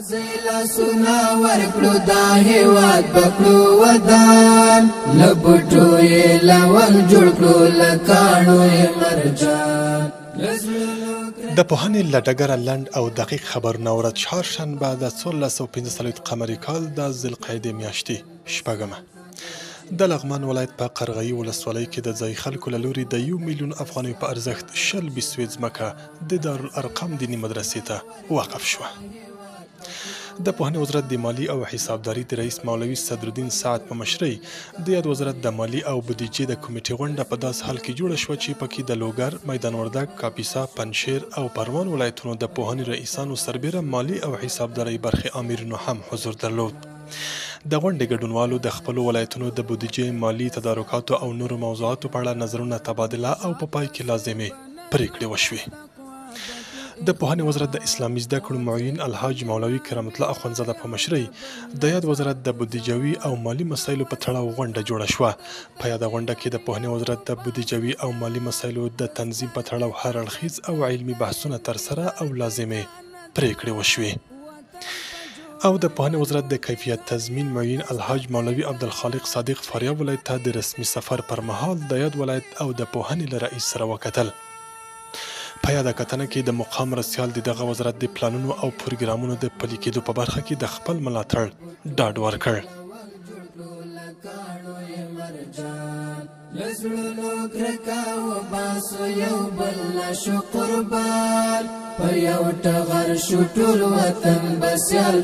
رازیلا سنا ورکړو دا هیواد بکړو ودان لبټو یې لول جوړ کړو لکانو یې مرجان د پوهنې له ډګره لنډ او دقیق خبرونه ورځ چهارشنبه د 1445 قمري کال د ذوالقعدې میاشتې شپږمه د لغمان ولایت په قرغیو ولسوالۍ کې د ځایي خلکو له لوري د 1 میلیون افغانیو په ارزښت 20 بسویت ځمکه د دارالارقم دیني مدرسې ته وقف شوه. د پوهنې وزارت د مالی او حسابداري د رئیس مولوي صدرالدین سعد په مشرۍ د یاد وزارت د مالی او بودیجې د کمیټې غونډه په داس حال کې جوړه شوه چې پکې د لوګر، میدان وردګ، کاپیسا، پنجشیر او پروان ولایتونو د پوهنې رئیسانو سربیره مالی او حسابداري برخې آمرینو هم حضور درلود. د غونډې ګډونوالو د خپلو ولایتونو د بودیجې، مالی تدارکاتو او نورو موضوعاتو په اړه نظرونه تبادله او په پای کې لازمې پریکړې وشوې. د پوهنې وزارت د اسلامي زده کړو معین الحاج مولوي کرام الله اخوندزاده په مشرۍ د یاد وزارت د بودیجوي او مالی مسایلو په تړاو غونډه جوړه شوه. په یاده غونډه کې د پوهنې وزارت د بودیجوي او مالی مسایلو د تنظیم په تړاو هر اړخیز او علمي بحثونه ترسره او لازمې پریکړې وشوې. او د پوهنې وزارت د کیفیت تضمین معین الحاج مولوي عبدالخالق صادق فاریاب ولایت ته د رسمي سفر پر مهال د یاد ولایت او د پوهنې له رئیس سره وکتل. په یاده کتنه کې د مقام رسیال د دغه وزارت د پلانونو او پروګرامونو د پلي کېدو په برخه کې د خپل ملاتړ ډاډ ورکړ. لزړونو کرکا وباسو یو بل شو قربان په یو ټغر شو ټول وطن بسیال